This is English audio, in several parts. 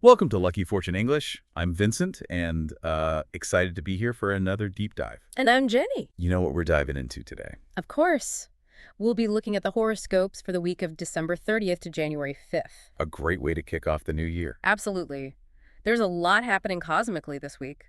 Welcome to Lucky Fortune English. I'm Vincent and excited to be here for another deep dive. And I'm Jenny. You know what we're diving into today? Of course. We'll be looking at the horoscopes for the week of December 30th to January 5th. A great way to kick off the new year. Absolutely. There's a lot happening cosmically this week.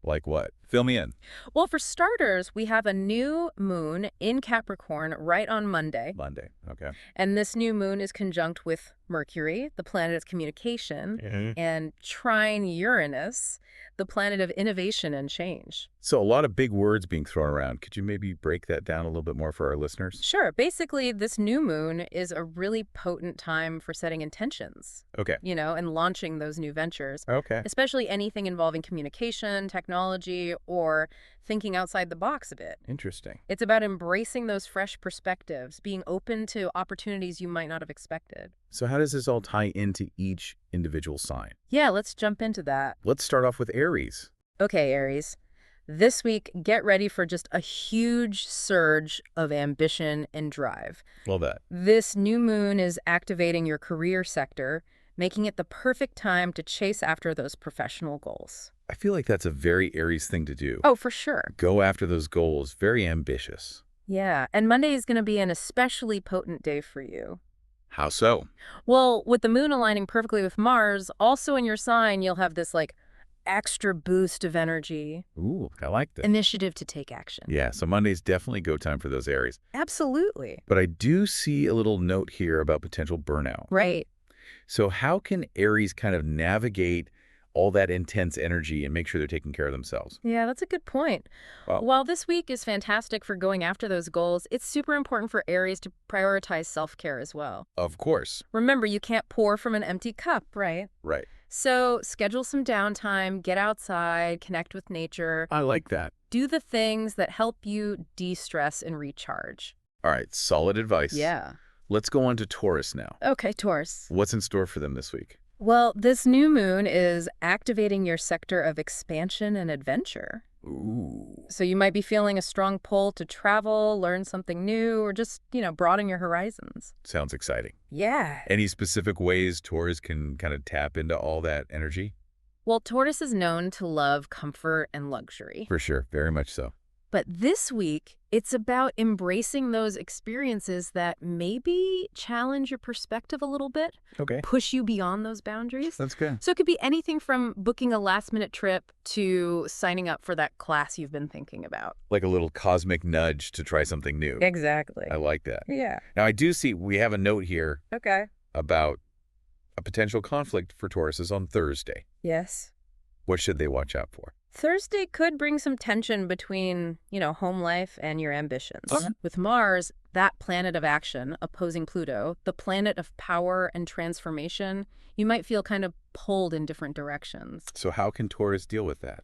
Like what? Fill me in. Well, for starters, we have a new moon in Capricorn right on Monday. Monday. Okay. And this new moon is conjunct with Mercury, the planet of communication, and trine Uranus, the planet of innovation and change. So a lot of big words being thrown around. Could you maybe break that down a little bit more for our listeners? Sure. Basically, this new moon is a really potent time for setting intentions. Okay. And launching those new ventures. Okay. Especially anything involving communication, technology, or thinking outside the box a bit. Interesting. It's about embracing those fresh perspectives, being open to opportunities you might not have expected. So how does this all tie into each individual sign? Yeah, let's jump into that. Let's start off with Aries. Okay, Aries. This week, get ready for just a huge surge of ambition and drive. Love that. This new moon is activating your career sector, making it the perfect time to chase after those professional goals. I feel like that's a very Aries thing to do. Oh, for sure. Go after those goals. Very ambitious. Yeah, and Monday is going to be an especially potent day for you. How so? Well, with the moon aligning perfectly with Mars, also in your sign, you'll have this, extra boost of energy. Ooh, I like that. Initiative to take action. Yeah, so Monday's definitely go time for those Aries. Absolutely. But I do see a little note here about potential burnout. Right. So how can Aries kind of navigate all that intense energy and make sure they're taking care of themselves? Yeah, that's a good point. Well, While this week is fantastic for going after those goals, it's super important for Aries to prioritize self-care as well. of course. Remember, you can't pour from an empty cup, right? Right. So schedule some downtime, get outside, connect with nature, I like that. do the things that help you de-stress and recharge. All right, solid advice. Yeah. Let's go on to Taurus now. Okay, Taurus. What's in store for them this week? Well, this new moon is activating your sector of expansion and adventure. Ooh. So you might be feeling a strong pull to travel, learn something new, or just, broaden your horizons. Sounds exciting. Yeah. Any specific ways Taurus can kind of tap into all that energy? Well, Taurus is known to love comfort and luxury. For sure, very much so. But this week, it's about embracing those experiences that maybe challenge your perspective a little bit, Okay. push you beyond those boundaries. That's good. So it could be anything from booking a last-minute trip to signing up for that class you've been thinking about. Like a little cosmic nudge to try something new. Exactly. I like that. Yeah. Now, I do see we have a note here Okay. about a potential conflict for Tauruses on Thursday. Yes. What should they watch out for? Thursday could bring some tension between, home life and your ambitions. Okay. With Mars, that planet of action, opposing Pluto, the planet of power and transformation, you might feel kind of pulled in different directions. So how can Taurus deal with that?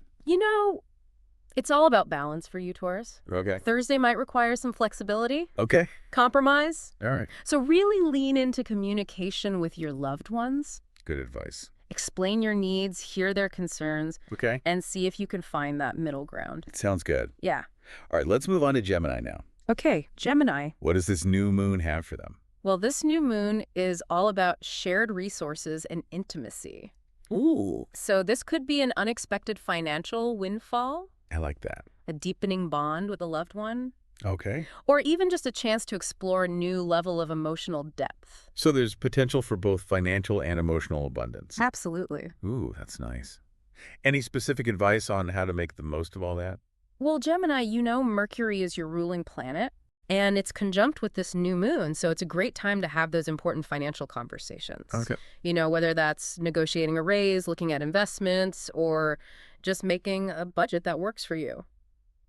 It's all about balance for you, Taurus. Okay. Thursday might require some flexibility, Okay. compromise. All right. So really lean into communication with your loved ones. Good advice. Explain your needs, hear their concerns, Okay. and see if you can find that middle ground. Sounds good. Yeah. All right, let's move on to Gemini now. Okay, Gemini. What does this new moon have for them? Well, this new moon is all about shared resources and intimacy. Ooh. So this could be an unexpected financial windfall, I like that. a deepening bond with a loved one, Okay. or even just a chance to explore a new level of emotional depth. So there's potential for both financial and emotional abundance. Absolutely. Ooh, that's nice. Any specific advice on how to make the most of all that? Well, Gemini, Mercury is your ruling planet, and it's conjunct with this new moon, so it's a great time to have those important financial conversations. Okay. Whether that's negotiating a raise, looking at investments, or just making a budget that works for you.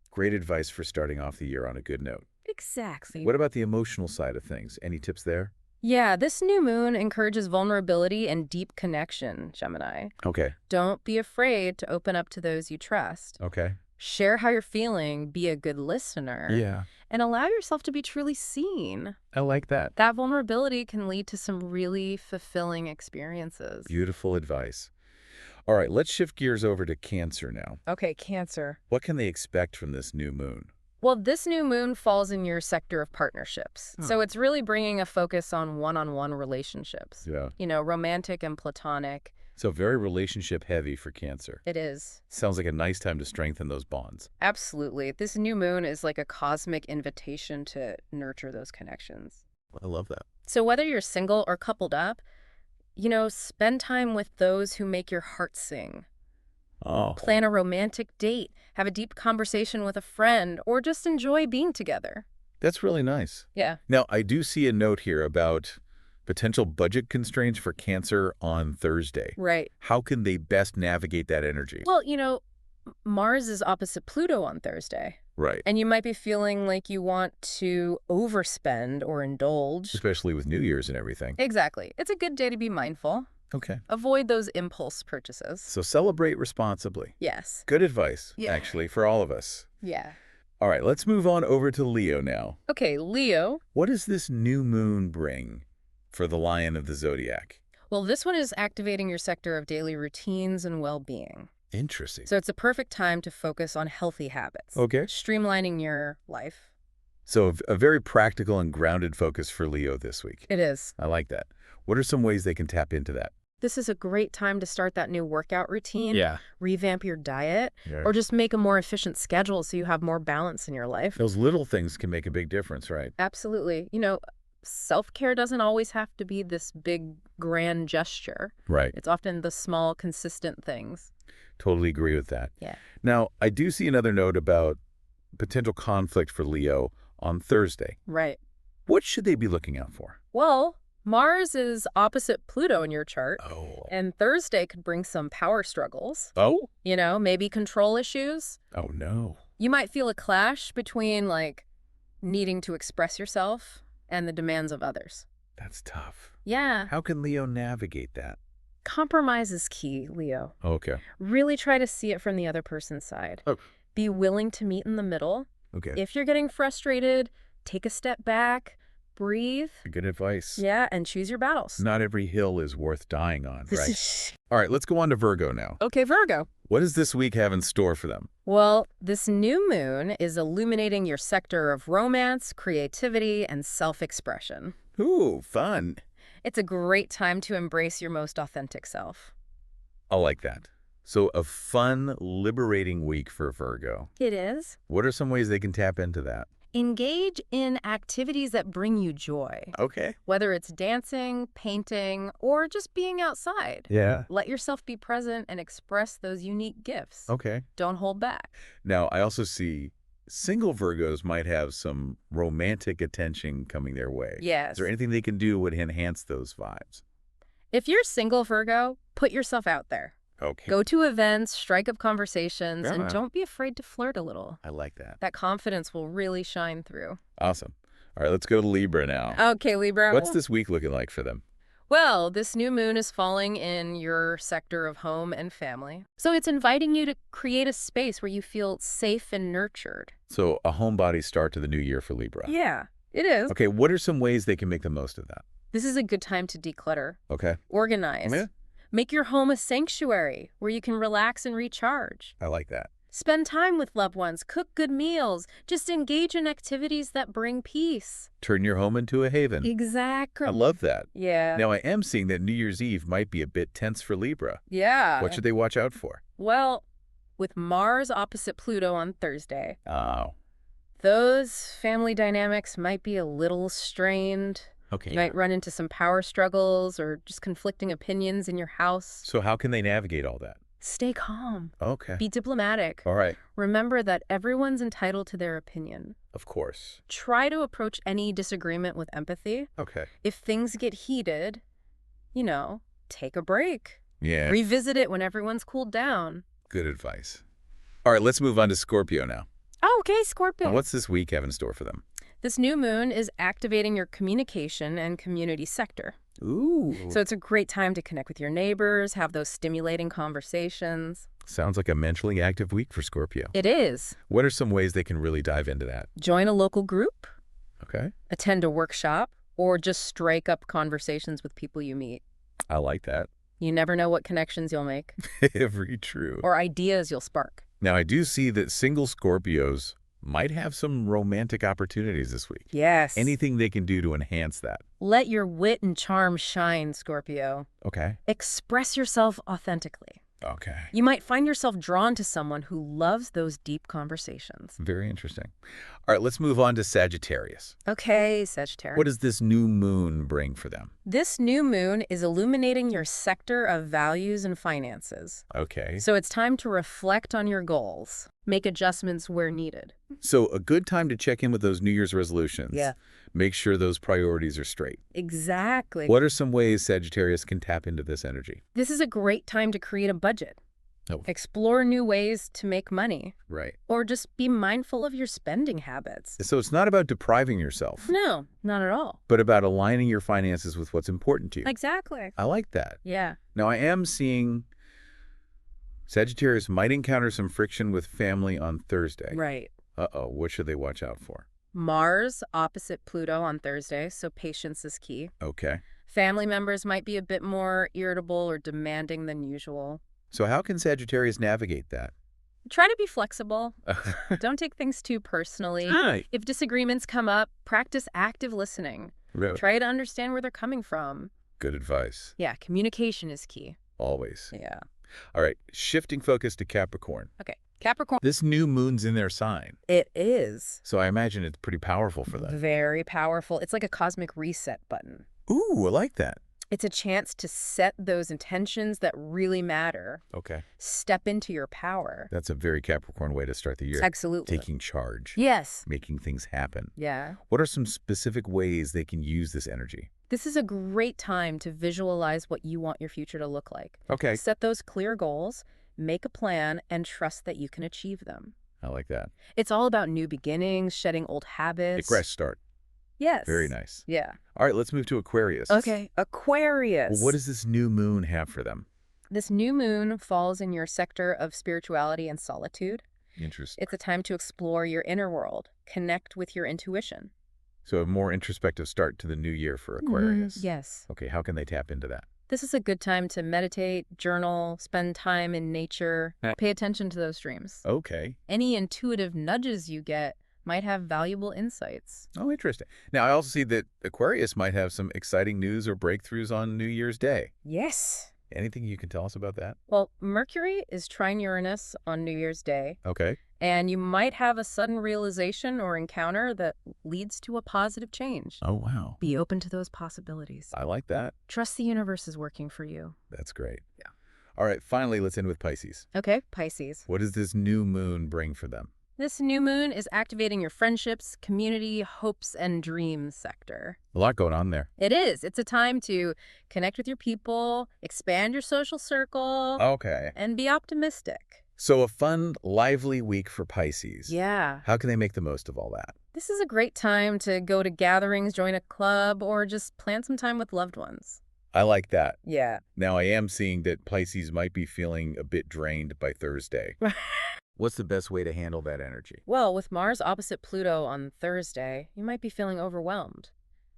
Great advice for starting off the year on a good note. Exactly. What about the emotional side of things? Any tips there? Yeah, this new moon encourages vulnerability and deep connection, Gemini. Okay. Don't be afraid to open up to those you trust. Okay. Share how you're feeling, be a good listener, Yeah, and allow yourself to be truly seen. I like that. That vulnerability can lead to some really fulfilling experiences. Beautiful advice. All right, let's shift gears over to Cancer now. Okay, Cancer. What can they expect from this new moon? Well, this new moon falls in your sector of partnerships. So it's really bringing a focus on one-on-one relationships. Yeah. Romantic and platonic, So very relationship heavy for Cancer. It is. Sounds like a nice time to strengthen those bonds. Absolutely. This new moon is like a cosmic invitation to nurture those connections. I love that. So whether you're single or coupled up, spend time with those who make your heart sing. Oh, Plan a romantic date, have a deep conversation with a friend, or just enjoy being together. that's really nice. Yeah. Now, I do see a note here about potential budget constraints for Cancer on Thursday. Right. How can they best navigate that energy? Well, Mars is opposite Pluto on Thursday. Right. And you might be feeling like you want to overspend or indulge. Especially with New Year's and everything. Exactly. It's a good day to be mindful. Okay. Avoid those impulse purchases. So celebrate responsibly. Yes. Good advice, Yeah. actually, for all of us. Yeah. All right, let's move on over to Leo now. Okay, Leo. What does this new moon bring for the Lion of the Zodiac? Well, this one is activating your sector of daily routines and well-being. Interesting. So it's a perfect time to focus on healthy habits. Okay. Streamlining your life. So a very practical and grounded focus for Leo this week. It is. I like that. What are some ways they can tap into that? This is a great time to start that new workout routine. Revamp your diet, Yeah. or just make a more efficient schedule so you have more balance in your life. Those little things can make a big difference, right? Absolutely. Self-care doesn't always have to be this big, grand gesture. Right. It's often the small, consistent things. Totally agree with that. Yeah. Now, I do see another note about potential conflict for Leo on Thursday. Right. What should they be looking out for? Well, Mars is opposite Pluto in your chart, Oh. and Thursday could bring some power struggles. Oh? Maybe control issues. Oh, no. You might feel a clash between, needing to express yourself and the demands of others. That's tough. Yeah. How can Leo navigate that? Compromise is key, Leo. Okay. Really try to see it from the other person's side. Oh. Be willing to meet in the middle. Okay. If you're getting frustrated, take a step back, breathe. Good advice. Yeah, and choose your battles. Not every hill is worth dying on, right? All right, let's go on to Virgo now. Okay, Virgo. What does this week have in store for them? Well, this new moon is illuminating your sector of romance, creativity, and self-expression. Ooh, fun. It's a great time to embrace your most authentic self. I like that. So a fun, liberating week for Virgo. It is. What are some ways they can tap into that? Engage in activities that bring you joy. Okay. Whether it's dancing, painting, or just being outside. Yeah. Let yourself be present and express those unique gifts. Okay. Don't hold back. Now, I also see single Virgos might have some romantic attention coming their way. Yes. Is there anything they can do would enhance those vibes? If you're single, Virgo, put yourself out there. Okay. Go to events, strike up conversations, Yeah. and don't be afraid to flirt a little. I like that. That confidence will really shine through. Awesome. All right, let's go to Libra now. Okay, Libra. What's this week looking like for them? Well, this new moon is falling in your sector of home and family. So it's inviting you to create a space where you feel safe and nurtured. So a homebody start to the new year for Libra. Yeah, it is. Okay, what are some ways they can make the most of that? This is a good time to declutter, Okay. organize. Yeah. Make your home a sanctuary where you can relax and recharge. I like that. Spend time with loved ones, cook good meals, just engage in activities that bring peace. Turn your home into a haven. Exactly. I love that. Yeah. Now, I am seeing that New Year's Eve might be a bit tense for Libra. Yeah. What should they watch out for? Well, with Mars opposite Pluto on Thursday, Oh. those family dynamics might be a little strained. Okay. You might run into some power struggles or just conflicting opinions in your house. So how can they navigate all that? Stay calm. Okay. Be diplomatic. All right. Remember that everyone's entitled to their opinion. Of course. Try to approach any disagreement with empathy. Okay. If things get heated, take a break. Yeah. Revisit it when everyone's cooled down. Good advice. All right, let's move on to Scorpio now. Oh, okay, Scorpio. Now, what's this week have in store for them? This new moon is activating your communication and community sector. Ooh. So it's a great time to connect with your neighbors, have those stimulating conversations. Sounds like a mentally active week for Scorpio. It is. What are some ways they can really dive into that? Join a local group, Okay. attend a workshop, or just strike up conversations with people you meet. I like that. You never know what connections you'll make Very true. or ideas you'll spark. Now, I do see that single Scorpios might have some romantic opportunities this week. Yes. Anything they can do to enhance that. Let your wit and charm shine, Scorpio. Okay. Express yourself authentically. Okay. You might find yourself drawn to someone who loves those deep conversations. Very interesting. All right, let's move on to Sagittarius. Okay, Sagittarius. What does this new moon bring for them? This new moon is illuminating your sector of values and finances. Okay. So it's time to reflect on your goals. Make adjustments where needed. So a good time to check in with those New Year's resolutions. Yeah. Make sure those priorities are straight. Exactly. What are some ways Sagittarius can tap into this energy? This is a great time to create a budget. Oh. Explore new ways to make money. Right. Or just be mindful of your spending habits. So it's not about depriving yourself, No, not at all. but about aligning your finances with what's important to you. Exactly. I like that. Yeah. Now, I am seeing Sagittarius might encounter some friction with family on Thursday. Right. Uh-oh, what should they watch out for? Mars opposite Pluto on Thursday, so patience is key. Okay. Family members might be a bit more irritable or demanding than usual. So how can Sagittarius navigate that? Try to be flexible. Don't take things too personally. Right. If disagreements come up, practice active listening. Try to understand where they're coming from. Good advice. Yeah, communication is key. Always. Yeah. All right, shifting focus to Capricorn. Okay, Capricorn. This new moon's in their sign, It is so I imagine it's pretty powerful for them. very powerful. It's like a cosmic reset button. Ooh, I like that. It's a chance to set those intentions that really matter. Okay. Step into your power. That's a very Capricorn way to start the year. Absolutely. Taking charge. Yes. Making things happen. Yeah. What are some specific ways they can use this energy? This is a great time to visualize what you want your future to look like. Okay. Set those clear goals, make a plan, and trust that you can achieve them. I like that. It's all about new beginnings, shedding old habits. A fresh start. Yes. Very nice. Yeah. All right, let's move to Aquarius. Okay. Aquarius. Well, what does this new moon have for them? This new moon falls in your sector of spirituality and solitude. Interesting. It's a time to explore your inner world, connect with your intuition. So a more introspective start to the new year for Aquarius. Yes. Okay, how can they tap into that? This is a good time to meditate, journal, spend time in nature, pay attention to those dreams. Okay. Any intuitive nudges you get might have valuable insights. Oh, interesting. Now, I also see that Aquarius might have some exciting news or breakthroughs on New Year's Day. Yes. Anything you can tell us about that? Well, Mercury is trine Uranus on New Year's Day, Okay. and you might have a sudden realization or encounter that leads to a positive change. Oh, wow. Be open to those possibilities. I like that. Trust the universe is working for you. That's great. Yeah. All right, finally, let's end with Pisces. Okay, Pisces. What does this new moon bring for them? This new moon is activating your friendships, community, hopes, and dreams sector. A lot going on there. It is. It's a time to connect with your people, expand your social circle, Okay. and be optimistic. So a fun, lively week for Pisces. Yeah. How can they make the most of all that? This is a great time to go to gatherings, join a club, or just plan some time with loved ones. I like that. Yeah. Now, I am seeing that Pisces might be feeling a bit drained by Thursday. What's the best way to handle that energy? Well, with Mars opposite Pluto on Thursday, you might be feeling overwhelmed.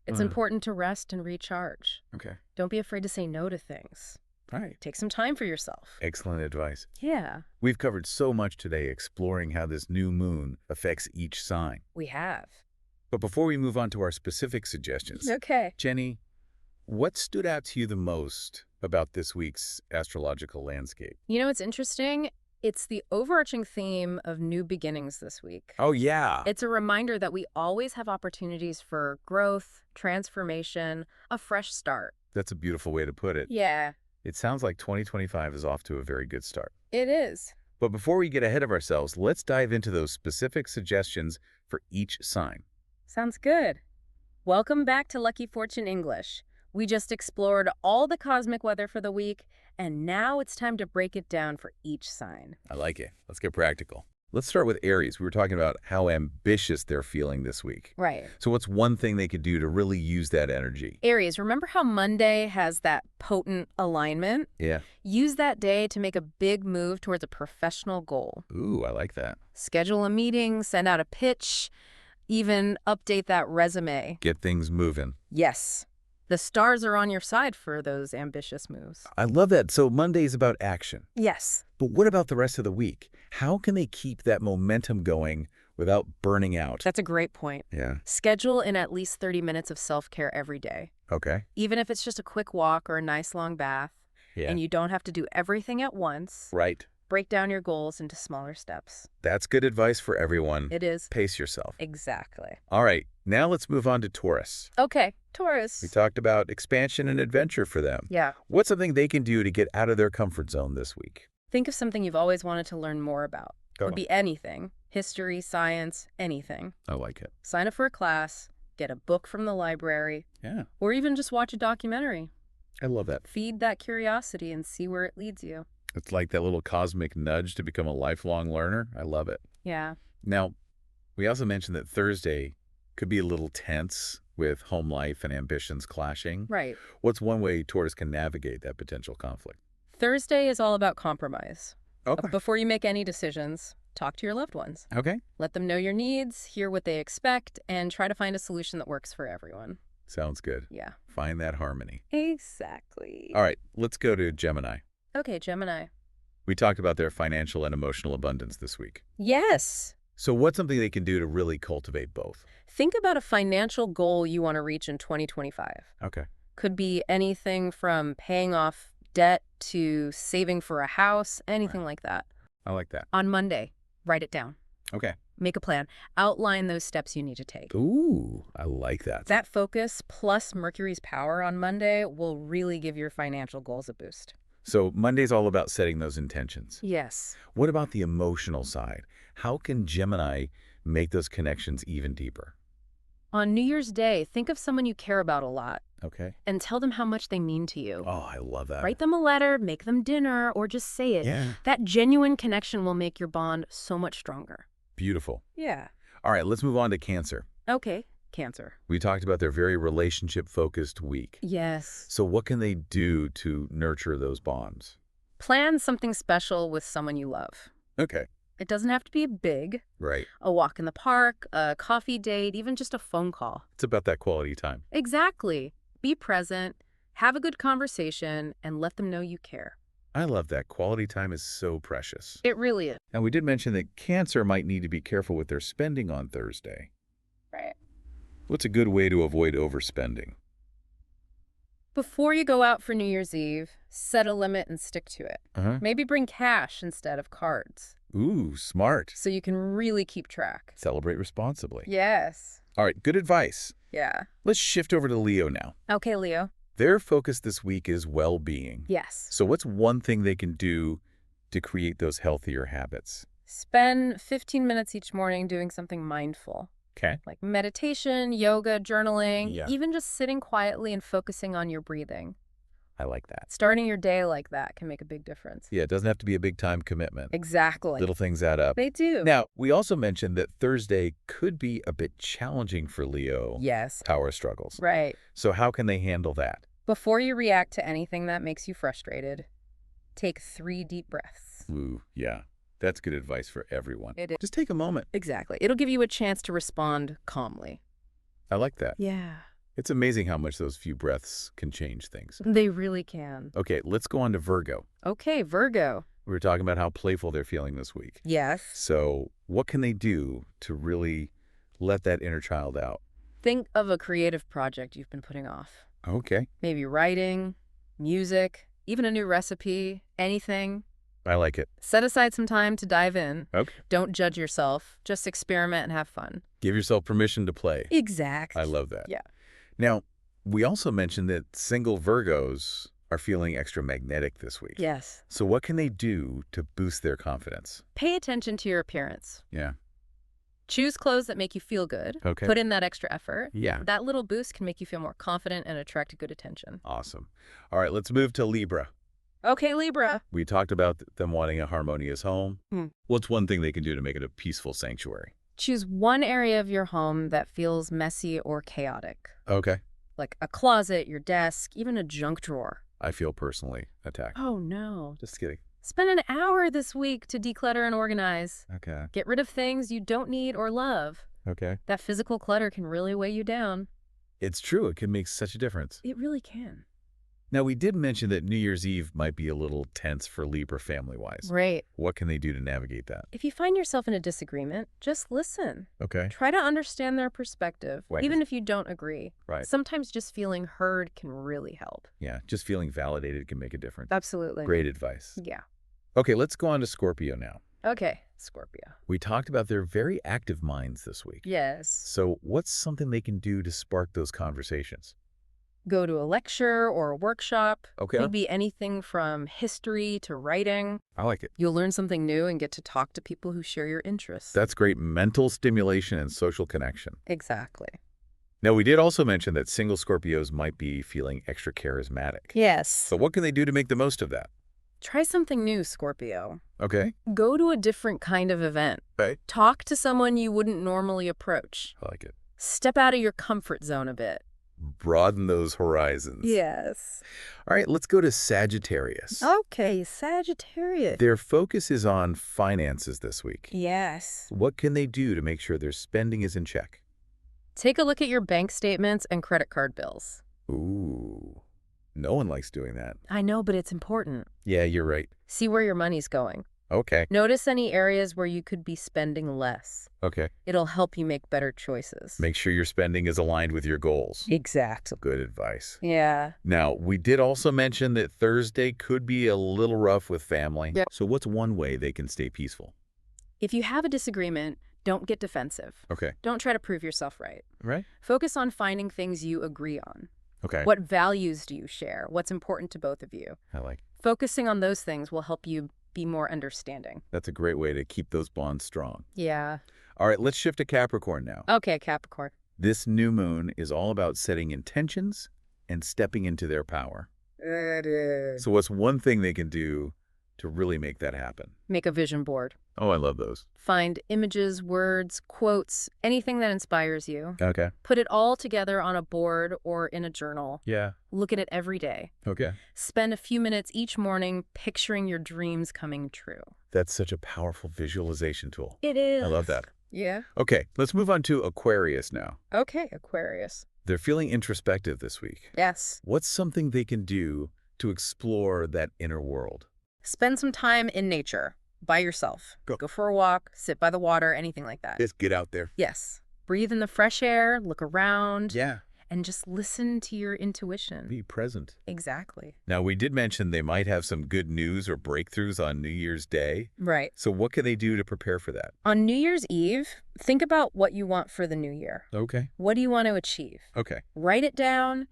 It's important to rest and recharge. Okay. Don't be afraid to say no to things. All right. Take some time for yourself. Excellent advice. Yeah, We've covered so much today exploring how this new moon affects each sign. we have. But before we move on to our specific suggestions, Okay. Jenny, what stood out to you the most about this week's astrological landscape? You know, it's interesting. It's the overarching theme of new beginnings this week. Oh, yeah. It's a reminder that we always have opportunities for growth, transformation, a fresh start. That's a beautiful way to put it. Yeah, It sounds like 2025 is off to a very good start. it is. But before we get ahead of ourselves, let's dive into those specific suggestions for each sign. Sounds good. Welcome back to Lucky Fortune English. We just explored all the cosmic weather for the week, and now it's time to break it down for each sign. I like it. Let's get practical. Let's start with Aries. We were talking about how ambitious they're feeling this week. Right. So what's one thing they could do to really use that energy? Aries, remember how Monday has that potent alignment? Yeah. Use that day to make a big move towards a professional goal. Ooh, I like that. Schedule a meeting, send out a pitch, even update that resume. Get things moving. Yes. The stars are on your side for those ambitious moves. I love that. So Monday's about action. Yes. But what about the rest of the week? How can they keep that momentum going without burning out. That's a great point. Yeah. Schedule in at least 30 minutes of self-care every day. Okay. Even if it's just a quick walk or a nice long bath, Yeah. and you don't have to do everything at once. Right. Break down your goals into smaller steps. That's good advice for everyone. It is. Pace yourself. Exactly. All right. Now let's move on to Taurus. Okay, Taurus. We talked about expansion and adventure for them. Yeah. What's something they can do to get out of their comfort zone this week? Think of something you've always wanted to learn more about. Go Could on. be anything. History, science, anything. I like it. Sign up for a class, get a book from the library, Yeah. or even just watch a documentary. I love that. Feed that curiosity and see where it leads you. It's like that little cosmic nudge to become a lifelong learner. I love it. Yeah. Now, we also mentioned that Thursday could be a little tense with home life and ambitions clashing. Right. What's one way Taurus can navigate that potential conflict? Thursday is all about compromise. Okay. Before you make any decisions, talk to your loved ones. Okay. Let them know your needs, hear what they expect, and try to find a solution that works for everyone. Sounds good. Yeah. Find that harmony. Exactly. All right, let's go to Gemini. Okay, Gemini. We talked about their financial and emotional abundance this week. Yes. So what's something they can do to really cultivate both? Think about a financial goal you want to reach in 2025. Okay. Could be anything from paying off debt to saving for a house, anything like that. I like that. On Monday, write it down. Okay. Make a plan. Outline those steps you need to take. Ooh, I like that. That focus plus Mercury's power on Monday will really give your financial goals a boost. So Monday's all about setting those intentions. Yes. What about the emotional side? How can Gemini make those connections even deeper? On New Year's Day, think of someone you care about a lot Okay. and tell them how much they mean to you. Oh, I love that. Write them a letter, make them dinner, or just say it. Yeah. That genuine connection will make your bond so much stronger. Beautiful. Yeah. All right, let's move on to Cancer. Okay, Cancer. We talked about their very relationship-focused week. Yes. So what can they do to nurture those bonds? Plan something special with someone you love. Okay. It doesn't have to be big. Right. A walk in the park, a coffee date, even just a phone call. It's about that quality time. Exactly. Be present, have a good conversation, and let them know you care. I love that. Quality time is so precious. It really is. And we did mention that Cancer might need to be careful with their spending on Thursday. Right. What's a good way to avoid overspending? Before you go out for New Year's Eve, set a limit and stick to it. Uh-huh. Maybe bring cash instead of cards, Ooh, smart. so you can really keep track. Celebrate responsibly. Yes. All right, good advice. Yeah. Let's shift over to Leo now. Okay, Leo. Their focus this week is well-being. Yes. So what's one thing they can do to create those healthier habits? Spend 15 minutes each morning doing something mindful, Okay. like meditation, yoga, journaling, Yeah. even just sitting quietly and focusing on your breathing. I like that. Starting your day like that can make a big difference. Yeah, it doesn't have to be a big-time commitment. Exactly. Little things add up. They do. Now, we also mentioned that Thursday could be a bit challenging for Leo. Yes. Power struggles. Right. So how can they handle that? Before you react to anything that makes you frustrated, take 3 deep breaths. Ooh, yeah. That's good advice for everyone. It is. Just take a moment. Exactly. It'll give you a chance to respond calmly. I like that. Yeah. It's amazing how much those few breaths can change things. They really can. Okay, let's go on to Virgo. Okay, Virgo. We were talking about how playful they're feeling this week. Yes. So what can they do to really let that inner child out? Think of a creative project you've been putting off. Okay. Maybe writing, music, even a new recipe, anything. I like it. Set aside some time to dive in. Okay. Don't judge yourself. Just experiment and have fun. Give yourself permission to play. Exactly. I love that. Yeah. Now, we also mentioned that single Virgos are feeling extra magnetic this week. Yes. So what can they do to boost their confidence? Pay attention to your appearance. Yeah. Choose clothes that make you feel good. Okay. Put in that extra effort. Yeah. That little boost can make you feel more confident and attract good attention. Awesome. All right, let's move to Libra. Okay, Libra. We talked about them wanting a harmonious home. What's one thing they can do to make it a peaceful sanctuary? Choose one area of your home that feels messy or chaotic. Okay. Like a closet, your desk, even a junk drawer. I feel personally attacked. Oh, no. Just kidding. Spend an hour this week to declutter and organize. Okay. Get rid of things you don't need or love. Okay. That physical clutter can really weigh you down. It's true. It can make such a difference. It really can. Now, we did mention that New Year's Eve might be a little tense for Libra family-wise. Right. What can they do to navigate that? If you find yourself in a disagreement, just listen. Okay. Try to understand their perspective, Right. even if you don't agree. Right. Sometimes just feeling heard can really help. Yeah, just feeling validated can make a difference. Absolutely. Great advice. Yeah. Okay, let's go on to Scorpio now. Okay, Scorpio. We talked about their very active minds this week. Yes. So what's something they can do to spark those conversations? Go to a lecture or a workshop. Okay. Could be anything from history to writing. I like it. You'll learn something new and get to talk to people who share your interests. That's great mental stimulation and social connection. Exactly. Now, we did also mention that single Scorpios might be feeling extra charismatic. Yes. So what can they do to make the most of that? Try something new, Scorpio. Okay. Go to a different kind of event. Okay. Talk to someone you wouldn't normally approach. I like it. Step out of your comfort zone a bit. Broaden those horizons. Yes. All right, let's go to Sagittarius. Okay, Sagittarius. Their focus is on finances this week. Yes. What can they do to make sure their spending is in check? Take a look at your bank statements and credit card bills. Ooh, no one likes doing that. I know, but it's important. Yeah, you're right. See where your money's going. Okay. Notice any areas where you could be spending less. Okay. It'll help you make better choices. Make sure your spending is aligned with your goals. Exactly. Good advice. Yeah. Now, we did also mention that Thursday could be a little rough with family. Yep. So what's one way they can stay peaceful? If you have a disagreement, don't get defensive. Okay. Don't try to prove yourself right. Right? Focus on finding things you agree on. Okay. What values do you share? What's important to both of you? I like. Focusing on those things will help you be more understanding. That's a great way to keep those bonds strong. Yeah. All right, let's shift to Capricorn now. Okay, Capricorn. This new moon is all about setting intentions and stepping into their power. It is. So what's one thing they can do to really make that happen? Make a vision board. Oh, I love those. Find images, words, quotes, anything that inspires you. Okay. Put it all together on a board or in a journal. Yeah. Look at it every day. Okay. Spend a few minutes each morning picturing your dreams coming true. That's such a powerful visualization tool. It is. I love that. Yeah. Okay, let's move on to Aquarius now. Okay, Aquarius. They're feeling introspective this week. Yes. What's something they can do to explore that inner world? Spend some time in nature, by yourself. Go for a walk, sit by the water, anything like that. Just get out there. Yes. Breathe in the fresh air, look around, Yeah. and just listen to your intuition. Be present. Exactly. Now, we did mention they might have some good news or breakthroughs on New Year's Day. Right. So what can they do to prepare for that? On New Year's Eve, think about what you want for the new year. Okay. What do you want to achieve? Okay. Write it down.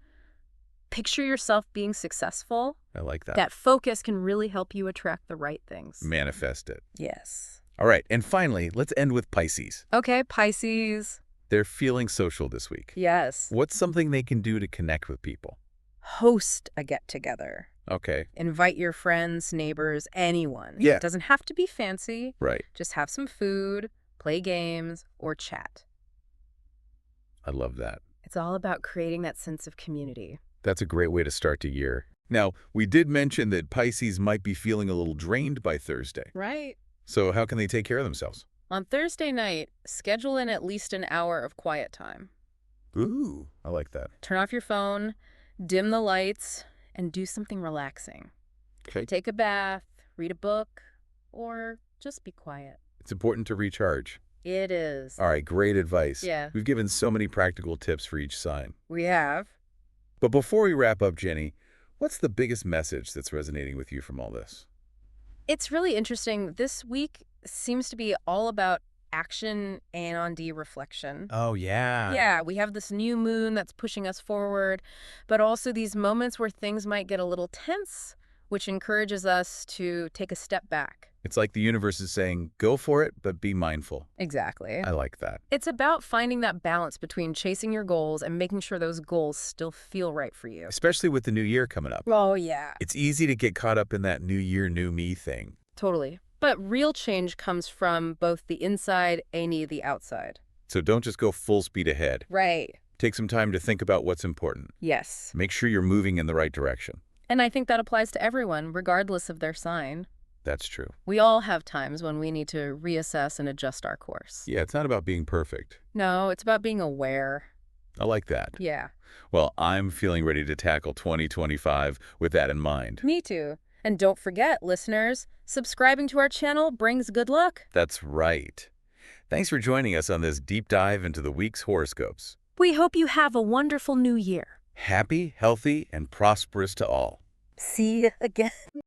Picture yourself being successful. I like that. That focus can really help you attract the right things. Manifest it. Yes. All right. And finally, let's end with Pisces. Okay, Pisces. They're feeling social this week. Yes. What's something they can do to connect with people? Host a get-together. Okay. Invite your friends, neighbors, anyone. Yeah. It doesn't have to be fancy. Right. Just have some food, play games, or chat. I love that. It's all about creating that sense of community. That's a great way to start the year. Now, we did mention that Pisces might be feeling a little drained by Thursday. Right. So how can they take care of themselves? On Thursday night, schedule in at least an hour of quiet time. Ooh, I like that. Turn off your phone, dim the lights, and do something relaxing. Okay. Take a bath, read a book, or just be quiet. It's important to recharge. It is. All right, great advice. Yeah. We've given so many practical tips for each sign. We have. But before we wrap up, Jenny, what's the biggest message that's resonating with you from all this? It's really interesting. This week seems to be all about action and on reflection. Oh, yeah. Yeah, we have this new moon that's pushing us forward, but also these moments where things might get a little tense, which encourages us to take a step back. It's like the universe is saying, go for it, but be mindful. Exactly. I like that. It's about finding that balance between chasing your goals and making sure those goals still feel right for you. Especially with the new year coming up. Oh, yeah. It's easy to get caught up in that new year, new me thing. Totally. But real change comes from both the inside and the outside. So don't just go full speed ahead. Right. Take some time to think about what's important. Yes. Make sure you're moving in the right direction. And I think that applies to everyone, regardless of their sign. That's true. We all have times when we need to reassess and adjust our course. Yeah, it's not about being perfect. No, it's about being aware. I like that. Yeah, Well, I'm feeling ready to tackle 2025 with that in mind. me too. And don't forget, listeners, subscribing to our channel brings good luck. That's right. Thanks for joining us on this deep dive into the week's horoscopes. We hope you have a wonderful new year. Happy, healthy, and prosperous to all. See you again.